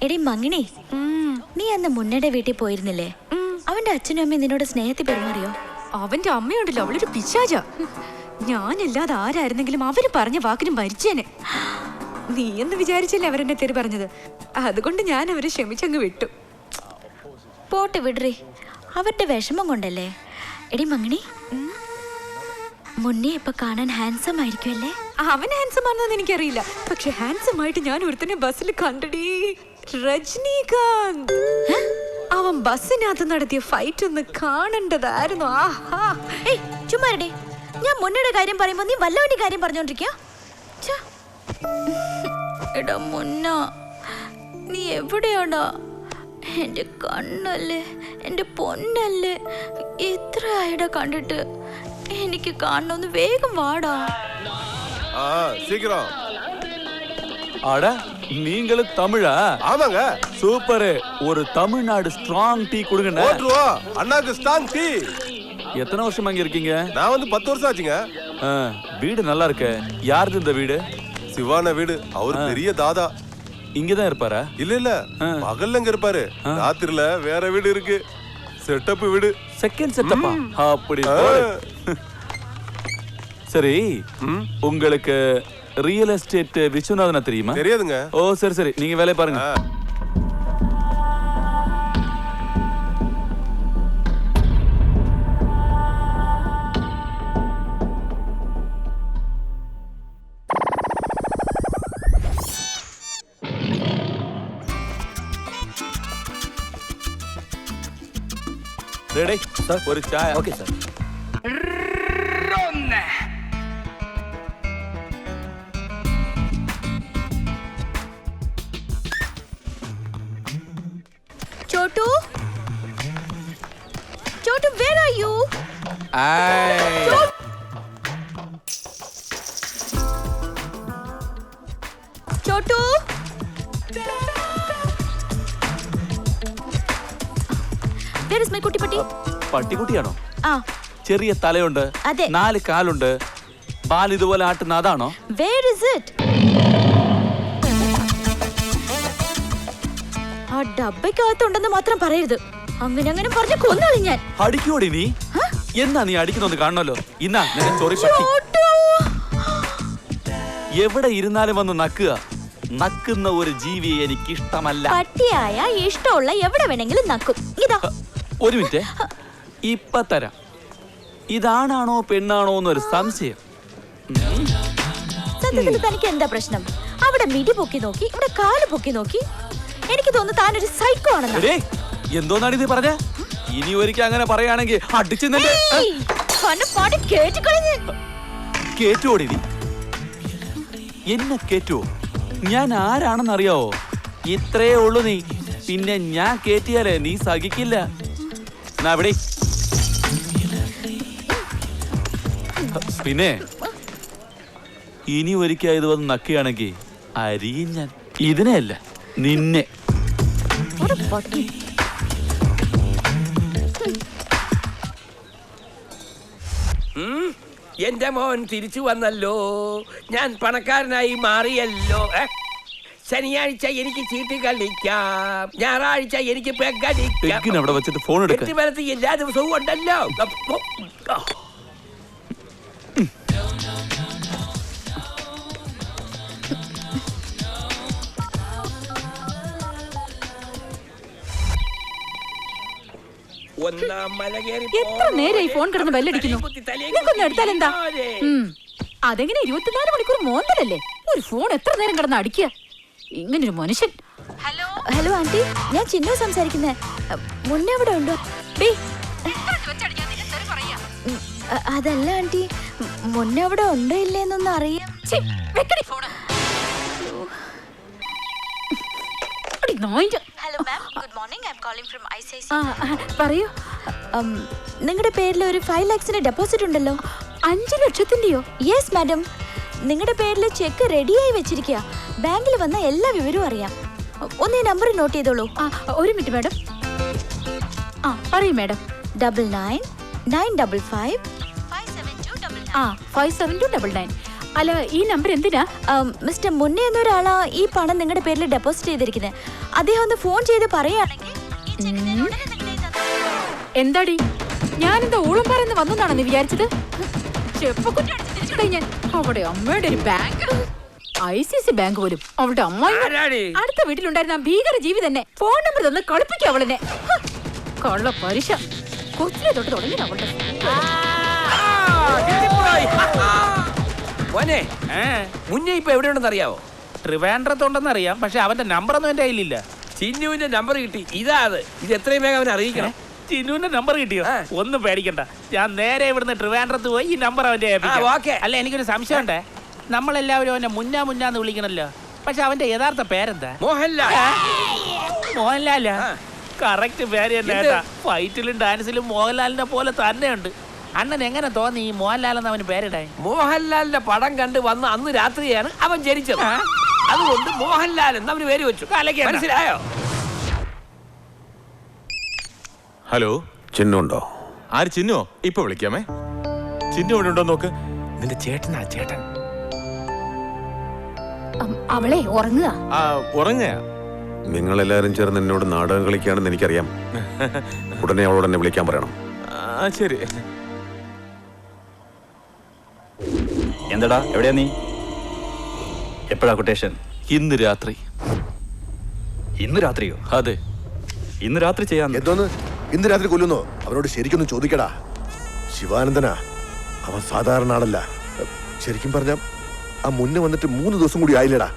എടി മങ്ങിണി, നീ അന്ന് മുന്നയുടെ വീട്ടിൽ പോയിരുന്നില്ലേ? അവന്റെ അച്ഛനും അമ്മയും നിന്നോട് സ്നേഹത്തിൽ പെരുമാറിയോ? അവന്റെ അമ്മയുണ്ടല്ലോ, അവളൊരു പിശാച. ഞാനല്ലാതെ ആരായിരുന്നെങ്കിലും അവര് പറഞ്ഞ വാക്കിനും മരിച്ചേനെ. നീ എന്ന് വിചാരിച്ചല്ലേ അവരെന്നെ തെറി പറഞ്ഞത്. അതുകൊണ്ട് ഞാൻ അവരെ ക്ഷമിച്ചങ്ങ് വിട്ടു. പോട്ടെ വിടറി, അവരുടെ വിഷമം കൊണ്ടല്ലേ. എടി മങ്ങിണി, മുന്നേ ഇപ്പൊ കാണാൻ ഹാൻസം ആയിരിക്കുമല്ലേ? അവൻ ഹാൻസം ആണെന്ന് എനിക്കറിയില്ല, പക്ഷെ ഹാൻസം ആയിട്ട് ഞാൻ ഒരുത്തനെ ബസ്സിൽ കണ്ടടി. രജനീകാന്ത്. അവൻ ബസ്സിനകത്ത് നടത്തിയ ഫൈറ്റ് ഒന്ന് കാണേണ്ടതായിരുന്നു. ആഹാ. ഏയ് ചുമ്മാരടി, ഞാൻ മുന്നയുടെ കാര്യം പറയുമ്പോ നീ വല്ലവന്റെ കാര്യം പറഞ്ഞോണ്ടിരിക്കുക. എടാ മുന്ന, നീ എവിടെയാടാ? എന്റെ കണ്ണല്ലേ, എന്റെ പൊന്നല്ലേ, എത്ര ആയിടാ കണ്ടിട്ട്. എനിക്ക് കാണണമെന്ന്, വേഗം വാടാ. சீக்கிரம். அட நீங்களு தமிழா? ஆமாங்க. சூப்பர். ஒரு தமிழ்நாடு ஸ்ட்ராங் டீ கொடுங்கண்ணே. ஓட்ருவா அண்ணாக்கு ஸ்ட்ராங் டீ. எத்தனை வருஷமா இங்க இருக்கீங்க? நான் வந்து 10 வருஷம் ஆச்சுங்க. வீடு நல்லா இருக்கு. யாருது இந்த வீடு? சிவான வீடு. அவர் பெரிய தாதா. இங்கதான் இருப்பாரா? இல்ல இல்ல, பகல்ல இங்க இருப்பாரு. ராத்திரில வேற வீடு இருக்கு. செட்டப் வீடு. செகண்ட் செட்டப்பா? அப்படி போடு. சரி, உங்களுக்கு ரியல் எஸ்டேட் விஸ்வநாதனா தெரியுமா? தெரியாதுங்க. ஓ சரி சரி, நீங்க வேலையை பாருங்க. ரெடி சார், ஒரு Sai. Okay sir. Chotu? Chotu, where are you? Chotu? Where is my kutti patti? പട്ടിക്കുട്ടിയാണോ? ആ, ചെറിയ തലയുണ്ട്, അതെ. 4 കാലുണ്ട്, പാൽ ഇതുപോലെ ആട്ടുന്ന അതാണോ? Where is it? ആ ഡബ്ബയ്ക്കകത്തുണ്ടെന്ന് മാത്രം പറയരുത്. അങ്ങനെ പറഞ്ഞ് കൊന്നോളി ഞാൻ. അടിക്കോടി നീ? എന്നാ നീ അടിക്കുന്നൊന്ന് കാണണല്ലോ. ഇന്നാ നിന്നെ ചൊറി പട്ടി. എവിടെ ഇരുന്നാലും വന്ന് നക്കുക. നക്കുന്ന ഒരു ജീവിയെ എനിക്ക് ഇഷ്ടമല്ല. പട്ടിയായ ഇഷ്ടമുള്ള എവിടെ വേണമെങ്കിലും നക്കും. ഇതാ. ഒരു മിനിറ്റ്, ഇപ്പൊ തരാം. ഇതാണാണോ പെണ്ണാണോ എന്നൊരു സംശയം. സത്യത്തിൽ തനിക്ക് എന്താ പ്രശ്നം? അവിടെ മിടി പൊക്കി നോക്കി, ഇവിടെ കാല് പൊക്കി നോക്കി. എനിക്ക് തോന്നുന്നു താനൊരു സൈക്കോ ആണെന്ന്. എന്തോന്നാണ് ഇത് പറഞ്ഞ? ഇനി ഒരിക്കൽ അങ്ങനെ പറയുകയാണെങ്കിൽ അടിച്ചു കേറ്റോടി നീ. എന്നെ കേറ്റുവോ? ഞാൻ ആരാണെന്നറിയാവോ? ഇത്രേ ഉള്ളു നീ. പിന്നെ ഞാൻ കേറ്റിയാലേ നീ സഹിക്കില്ല. അവിടെ പിന്നെ ഇനി ഒരിക്കൽ ഇത് വന്ന് നക്കുകയാണെങ്കിൽ അരിയും ഞാൻ. ഇതിനെയല്ല, നിന്നെ. എന്റെ മോൻ തിരിച്ചു വന്നല്ലോ. ഞാൻ പണക്കാരനായി മാറിയല്ലോ. ശനിയാഴ്ച എനിക്ക് ചീട്ട് കളിക്കാം, ഞായറാഴ്ച എനിക്ക് പെഗ്ഗടിക്കാം. അവിടെ വെച്ചിട്ട് ഫോൺ എടുക്കാം. എല്ലാ ദിവസവും ഉണ്ടല്ലോ. എത്ര നേരം ഈ ഫോൺ കിടന്ന് ബെല്ലടിക്കുന്നു. നിങ്ങൾക്കൊന്നും എടുത്താൽ എന്താ? അതെങ്ങനെ 24 മണിക്കൂർ മോന്തലല്ലേ? ഒരു ഫോൺ എത്ര നേരം കിടന്ന് അടിക്കുക? ഇങ്ങനൊരു മനുഷ്യൻ. ഹലോ ആന്റി, ഞാൻ ചിന്നു സംസാരിക്കുന്നേ. മുന്നേ അവിടെ ഉണ്ടോ? അതല്ല ആന്റി, മുന്നേ അവിടെ ഉണ്ടോ ഇല്ലേന്നൊന്നും അറിയാം. Hello ma'am, good morning. I am calling from ICICI. പറയൂ. നിങ്ങളുടെ പേരിൽ ഒരു 5 lakhs ഡെപ്പോസിറ്റ് ഉണ്ടല്ലോ. 5 ലക്ഷത്തിന്റെയോ? Yes madam. നിങ്ങളുടെ പേരിൽ ചെക്ക് റെഡിയായി വെച്ചിരിക്കുക. ബാങ്കിൽ വന്ന എല്ലാ വിവരവും അറിയാം. ഒന്ന് ഈ നമ്പർ നോട്ട് ചെയ്തോളൂ. ഒരു മിനിറ്റ് മാഡം. പറയൂ മാഡം. 99 955 57299. 57299. അല്ല ഈ നമ്പർ എന്തിനാ? മിസ്റ്റർ മുന്നേ എന്നൊരാളാ ഈ പണം നിങ്ങളുടെ പേരിൽ ഡെപ്പോസിറ്റ് ചെയ്തിരിക്കുന്നത്. അദ്ദേഹം ഒന്ന് ഫോൺ ചെയ്ത് പറയുകയാണെങ്കിൽ ഈ ചെക്ക് ഞാൻ ഉടനെ നിങ്ങളുടെ കയ്യിൽ തന്നേക്കാം. എന്താടി ഞാനെന്താ ഊളം പറയുന്ന വന്നാണോ നീ വിചാരിച്ചത്? ചെപ്പക്കുറ്റി അടിച്ച് തിരിച്ചു ഞാൻ. അവിടെ അമ്മയുടെ ഒരു ബാങ്ക്, ICICI ബാങ്ക് പോലും അവളുടെ അമ്മ. ആരാടി? അടുത്ത വീട്ടിലുണ്ടായിരുന്ന ആ ഭീകര ജീവി തന്നെ ഫോൺ നമ്പർ തന്ന് കളിപ്പിക്കും അവളെന്നെ. കള്ള പലിശ കൊച്ചിലെ തൊട്ട് തുടങ്ങി അവളുടെ. കിട്ടിപ്പോയി. മോനെ മുന്നേ ഇപ്പൊ എവിടെയുണ്ടെന്ന് അറിയാവോ? ട്രിവാൻഡ്രത്തുണ്ടെന്ന് അറിയാം, പക്ഷെ അവന്റെ നമ്പറൊന്നും എന്റെ കയ്യിലില്ല. ചിന്നുവിന്റെ നമ്പർ കിട്ടി. ഇതാ അത്. ഇത് എത്രയും വേഗം അവനെ അറിയിക്കണം. ചിന്നുവിന്റെ നമ്പർ കിട്ടിയോ? ആ. ഒന്നും പേടിക്കണ്ട, ഞാൻ നേരെ ഇവിടുന്ന് ട്രിവാൻഡ്രത്ത് പോയി ഈ നമ്പർ അവന്റെ ഏൽപ്പിക്കാം. ഓക്കേ. അല്ല, എനിക്കൊരു സംശയമുണ്ടേ. നമ്മളെല്ലാവരും അവനെ മുന്നാന്ന് വിളിക്കണല്ലോ, പക്ഷെ അവന്റെ യഥാർത്ഥ പേരെന്താ? മോഹൻലാൽ. മോഹൻലാലാ? ആ. കറക്റ്റ് പേര് തന്നെ എന്ത്? കേട്ടാ. ഫൈറ്റിലും ഡാൻസിലും മോഹൻലാലിന്റെ പോലെ തന്നെയുണ്ട്. അണ്ണൻ എങ്ങനെ തോന്നി ഈ മോഹൻലാൽ എന്ന് അവന് പേരിടാൻ? മോഹൻലാലിന്റെ പടം കണ്ട് വന്ന അന്ന് രാത്രിയാണ് അവൻ ജനിച്ചത്. അതുകൊണ്ട് മോഹൻലാൽ എന്ന് അവന് പേര് വെച്ചു. കലക്കിയണ്ട. മനസ്സിലായോ? ഹലോ, ചിഹ്നമുണ്ടോ? ആര്? ചിന്നോ? ഇപ്പൊ വിളിക്കാമേ. ചിന്നു ഇവിടെ ഉണ്ടോ നോക്ക്. നിന്റെ ചേട്ടനാ ചേട്ടൻ. അവളെ ഉറങ്ങുക. ഉറങ്ങുക. നിങ്ങളെല്ലാരും ചേർന്ന് എന്നോട് നാടകം കളിക്കുകയാണെന്ന് എനിക്കറിയാം. ഉടനെ അവളോട് എന്നെ വിളിക്കാൻ പറയണം. ശരി. എന്തടാ, എവിടെയാ നീ? എപ്പോഴാ കൊട്ടേഷൻ? ഇന്ന് രാത്രി. ഇന്ന് രാത്രിയോ? അതെ, ഇന്ന് രാത്രി ചെയ്യാൻ. എന്തോന്ന് ഇന്ന് രാത്രി കൊല്ലുന്നോ? അവനോട് ശരിക്കൊന്ന് ചോദിക്കടാ. ശിവാനന്ദനാ, അവൻ സാധാരണ ആളല്ല. ശരിക്കും പറഞ്ഞ ആ മുന്നേ വന്നിട്ട് 3 ദിവസം കൂടി ആയില്ലടാ.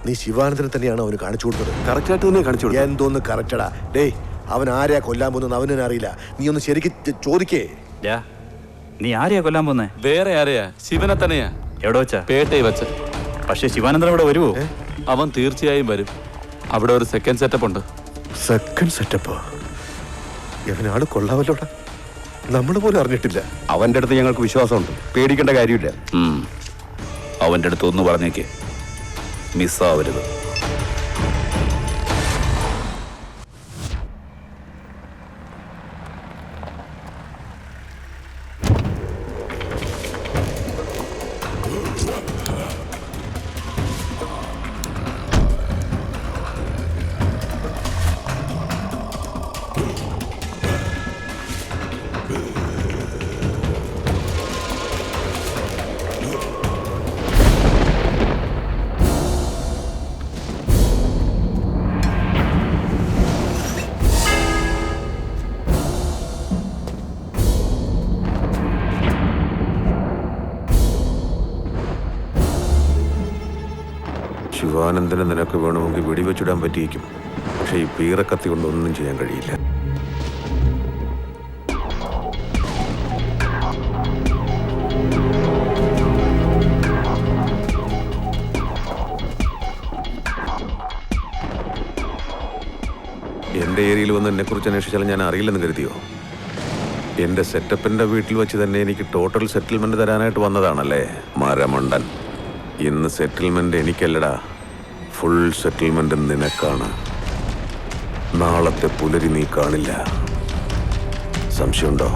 നീ ശിവാനന്ദനെ തന്നെയാണ് അവന് കാണിച്ചു കൊടുത്തത്. കറക്റ്റായിട്ട് തന്നെ കാണിച്ചു കൊടുത്തു. എന്തോന്ന് കറക്റ്റടാ? ഡേയ്, അവൻ ആരെയാ കൊല്ലാൻ പോകുന്നത് അവന് തന്നെ അറിയില്ല. നീ ഒന്ന് ശരിക്കും ചോദിക്കേ. ഡാ, നീ ആരെയാ കൊല്ലാൻ പോന്നേ? വേറെ ആരെയാ? ശിവനെ തന്നെയാ. എവിടെ വെച്ചാ? പേട്ടയിൽ വെച്ച്. പക്ഷെ ശിവാനന്ദൻ ഇവിടെ വരുവോ? അവൻ തീർച്ചയായും വരും. അവിടെ ഒരു സെക്കൻഡ് സെറ്റപ്പ് ഉണ്ട്. Second setup? ഇവനാള് കൊള്ളാമല്ലോടാ. നമ്മൾ പോലും അറിഞ്ഞിട്ടില്ല. അവന്റെ അടുത്ത് ഞങ്ങൾക്ക് വിശ്വാസമുണ്ട്, പേടിക്കേണ്ട കാര്യമില്ല. അവന്റെ അടുത്ത് ഒന്ന് പറഞ്ഞേക്ക്, മിസ്സാവരുത്. ശിവാനന്ദനെ നിനക്ക് വേണമെങ്കിൽ വെടിവെച്ചിടാൻ പറ്റിയിരിക്കും, പക്ഷെ ഈ പീറക്കത്തി കൊണ്ടൊന്നും ചെയ്യാൻ കഴിയില്ല. എന്റെ ഏരിയയിൽ വന്ന് എന്നെക്കുറിച്ച് അന്വേഷിച്ചാൽ ഞാൻ അറിയില്ലെന്ന് കരുതിയോ? എന്റെ സെറ്റപ്പിന്റെ വീട്ടിൽ വെച്ച് തന്നെ എനിക്ക് ടോട്ടൽ സെറ്റിൽമെന്റ് തരാനായിട്ട് വന്നതാണല്ലേ മരമണ്ടൻ. ഇന്ന് സെറ്റിൽമെന്റ് എനിക്കല്ലടാ, ഫുൾ സെറ്റിൽമെന്റ് നിനക്കാണ്. നാളത്തെ പുലരി നീ കാണില്ല. സംശയമുണ്ടോ?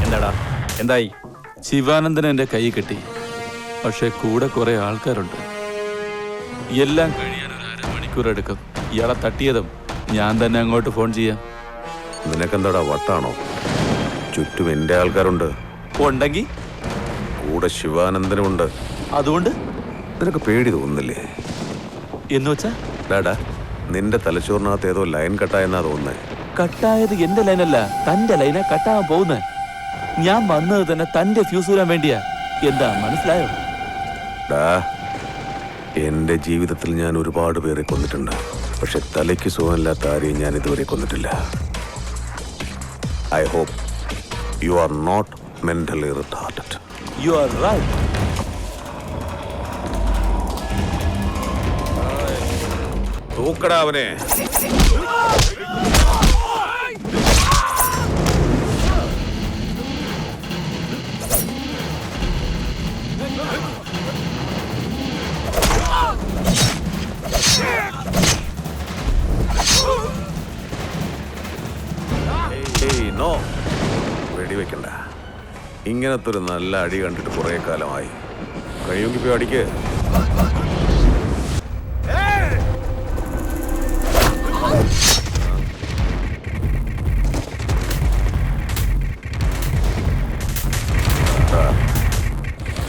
എന്താടാ, എന്തായി? ശിവാനന്ദൻ എന്റെ കൈ കെട്ടി, പക്ഷെ കൂടെ കുറെ ആൾക്കാരുണ്ട്. എല്ലാം കഴിയാൻ ഒരു അരമണിക്കൂർ എടുക്കും. ഇയാളെ തട്ടിയതും ഞാൻ തന്നെ അങ്ങോട്ട് ഫോൺ ചെയ്യാം. നിനക്കെന്താടാ വട്ടാണോ? ചുറ്റും എന്റെ ആൾക്കാരുണ്ട്. ഉണ്ടെങ്കിൽ കൂടെ ശിവാനന്ദനുമുണ്ട്. അതുകൊണ്ട് നിനക്ക് പേടി തോന്നുന്നില്ലേ? എന്ന് വെച്ചാ ഡാടാ, നിന്റെ തലച്ചോറിനകത്ത് ഏതോ ലൈൻ കട്ടായെന്നാ തോന്നുന്നേ. കട്ടായത് എന്റെ ലൈനല്ല, തന്റെ ലൈനാ കട്ടാവാൻ പോകുന്നത്. ഞാൻ വന്നത് തന്നെ തന്റെ ഫ്യൂസ് വരാൻ വേണ്ടിയാ. എന്താ മനസ്സിലായോ? ഡാ, എന്റെ ജീവിതത്തിൽ ഞാൻ ഒരുപാട് പേരെ കൊന്നിട്ടുണ്ട്, പക്ഷെ തലയ്ക്ക് സുഖമില്ലാത്ത ആരെയും ഞാൻ ഇതുവരെ കൊന്നിട്ടില്ല. I hope you are not mentally retarded. You are right. തൂക്കടാ അവനെ. ഇങ്ങനത്തെ ഒരു നല്ല അടി കണ്ടിട്ട് കുറെ കാലമായി. കഴിയുമെങ്കിൽ പോയി അടിക്ക്.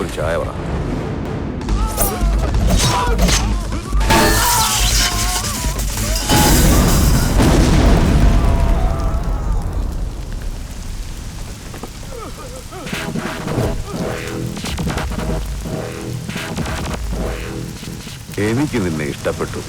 ഒരു ചായ പറ. എനിക്ക് നിന്നെ ഇഷ്ടപ്പെട്ടു.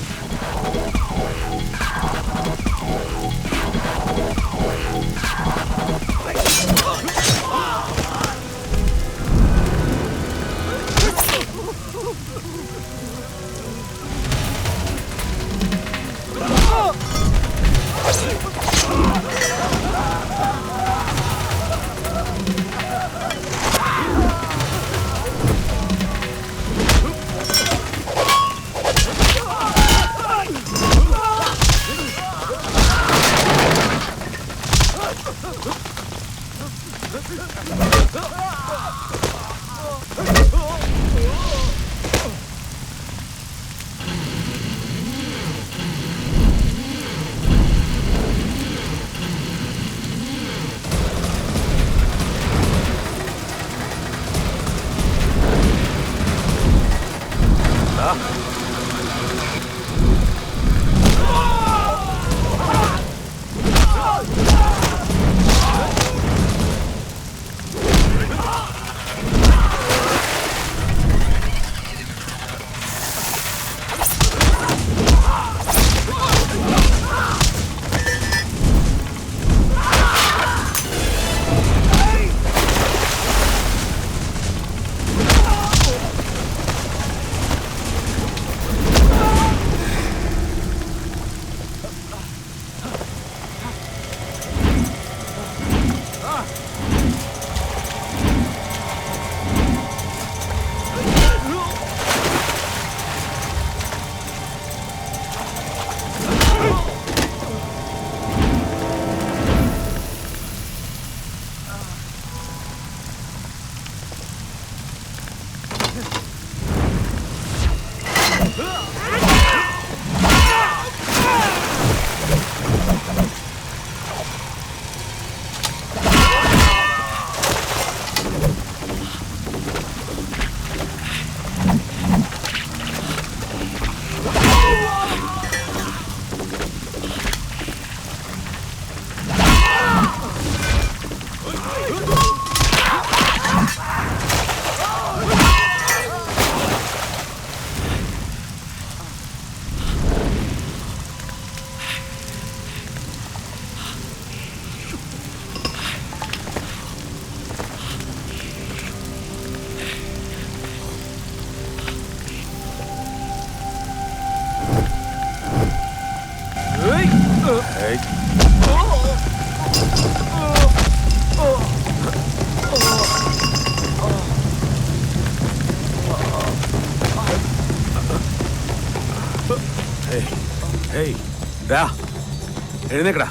എഴുന്നേക്കടാ.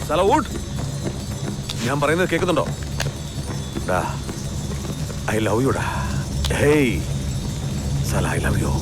സല ഊട്ട്. ഞാൻ പറയുന്നത് കേൾക്കുന്നുണ്ടോ? ഐ ലവ് യുടാ. ഹേയ് സല, ഐ ലവ് യു.